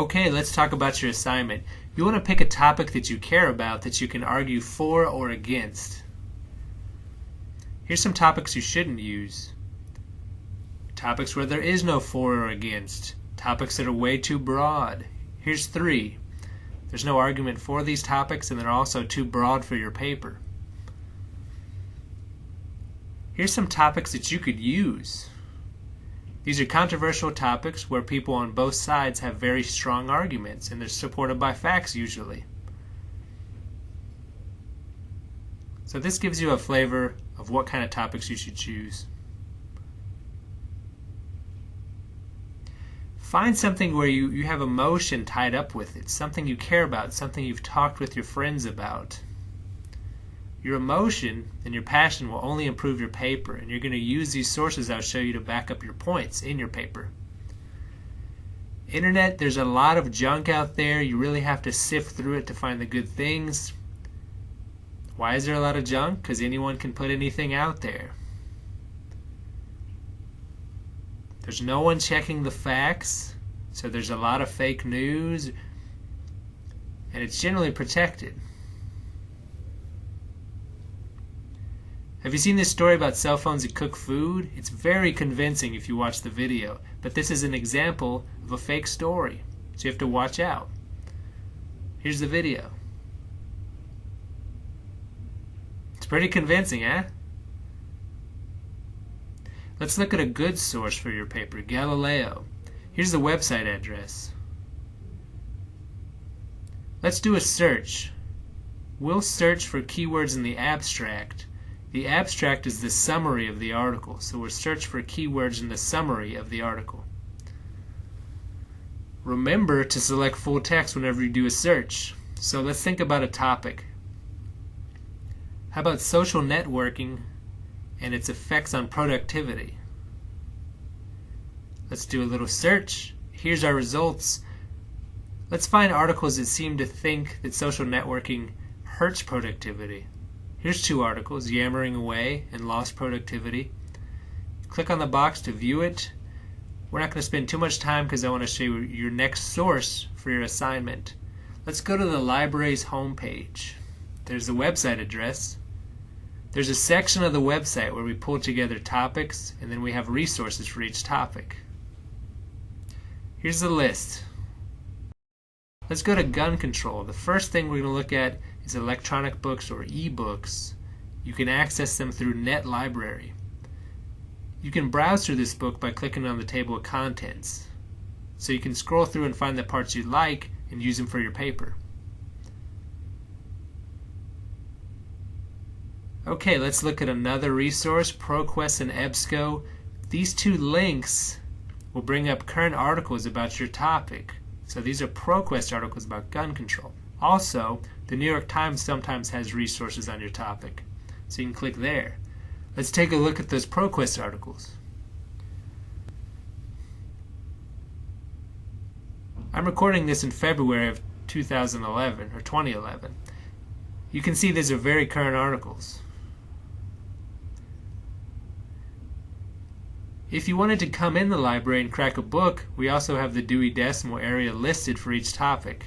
Okay, let's talk about your assignment. You want to pick a topic that you care about that you can argue for or against. Here's some topics you shouldn't use. Topics where there is no for or against. Topics that are way too broad. Here's 3. There's no argument for these topics and they're also too broad for your paper. Here's some topics that you could use. These are controversial topics where people on both sides have very strong arguments and they're supported by facts usually. So this gives you a flavor of what kind of topics you should choose. Find something where you have emotion tied up with it, something you care about, something you've talked with your friends about. Your emotion and your passion will only improve your paper, and you're going to use these sources I'll show you to back up your points in your paper. Internet, there's a lot of junk out there. You really have to sift through it to find the good things. Why is there a lot of junk? Because anyone can put anything out there. There's no one checking the facts, so there's a lot of fake news, and it's generally protected. Have you seen this story about cell phones that cook food? It's very convincing if you watch the video, but this is an example of a fake story, so you have to watch out. Here's the video. It's pretty convincing, eh? Let's look at a good source for your paper, Galileo. Here's the website address. Let's do a search. We'll search for keywords in the abstract. The abstract is the summary of the article, so we'll search for keywords in the summary of the article. Remember to select full text whenever you do a search. So let's think about a topic. How about social networking and its effects on productivity? Let's do a little search. Here's our results. Let's find articles that seem to think that social networking hurts productivity. Here's 2 articles, Yammering Away and Lost Productivity. Click on the box to view it. We're not going to spend too much time because I want to show you your next source for your assignment. Let's go to the library's homepage. There's the website address. There's a section of the website where we pull together topics and then we have resources for each topic. Here's the list. Let's go to gun control. The first thing we're going to look at is electronic books or e-books. You can access them through Net Library. You can browse through this book by clicking on the table of contents. So you can scroll through and find the parts you like and use them for your paper. Okay, let's look at another resource, ProQuest and EBSCO. These 2 links will bring up current articles about your topic. So these are ProQuest articles about gun control. Also, the New York Times sometimes has resources on your topic, so you can click there. Let's take a look at those ProQuest articles. I'm recording this in February of 2011, or 2011. You can see these are very current articles. If you wanted to come in the library and crack a book, we also have the Dewey Decimal Area listed for each topic.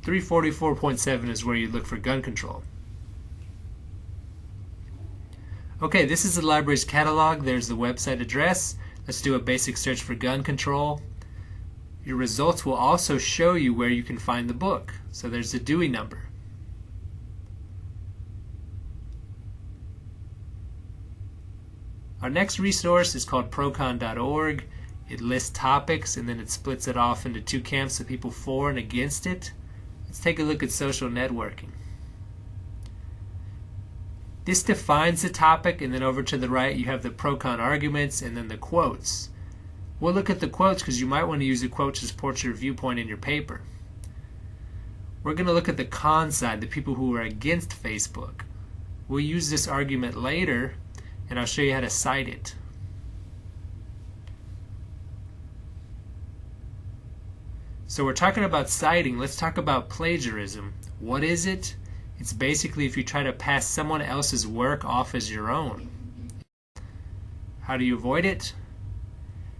344.7 is where you look for gun control. Okay, this is the library's catalog. There's the website address. Let's do a basic search for gun control. Your results will also show you where you can find the book. So there's the Dewey number. Our next resource is called procon.org. It lists topics and then it splits it off into 2 camps of people for and against it. Let's take a look at social networking. This defines the topic, and then over to the right you have the pro-con arguments and then the quotes. We'll look at the quotes because you might want to use a quote to support your viewpoint in your paper. We're going to look at the con side, the people who are against Facebook. We'll use this argument later, and I'll show you how to cite it. So we're talking about citing. Let's talk about plagiarism. What is it? It's basically if you try to pass someone else's work off as your own. How do you avoid it?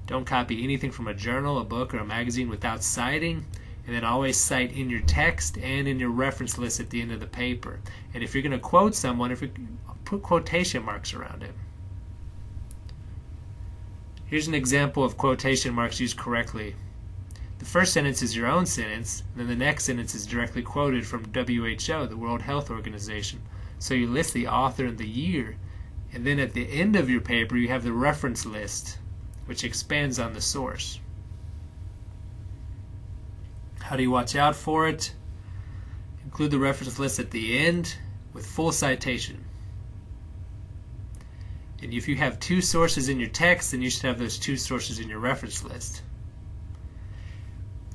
Don't copy anything from a journal, a book, or a magazine without citing. And then always cite in your text and in your reference list at the end of the paper. And if you're going to quote someone, if you put quotation marks around it. Here's an example of quotation marks used correctly. The first sentence is your own sentence, and then the next sentence is directly quoted from WHO, the World Health Organization. So you list the author and the year, and then at the end of your paper you have the reference list, which expands on the source. How do you watch out for it? Include the reference list at the end with full citation. And if you have two sources in your text, then you should have those two sources in your reference list.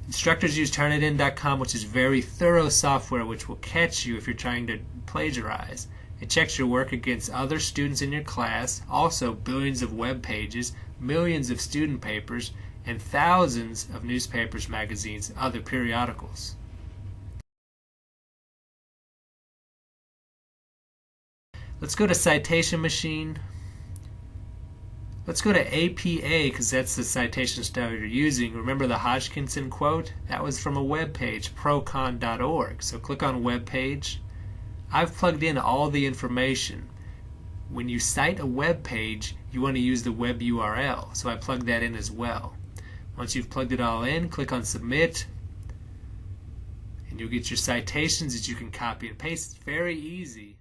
Instructors use Turnitin.com, which is very thorough software which will catch you if you're trying to plagiarize. It checks your work against other students in your class, also billions of web pages, millions of student papers, and thousands of newspapers, magazines, and other periodicals. Let's go to Citation Machine. Let's go to APA because that's the citation style you're using. Remember the Hodgkinson quote? That was from a web page, procon.org. So click on web page. I've plugged in all the information. When you cite a web page, you want to use the web URL. So I plugged that in as well. Once you've plugged it all in, click on submit. And you'll get your citations that you can copy and paste. It's very easy.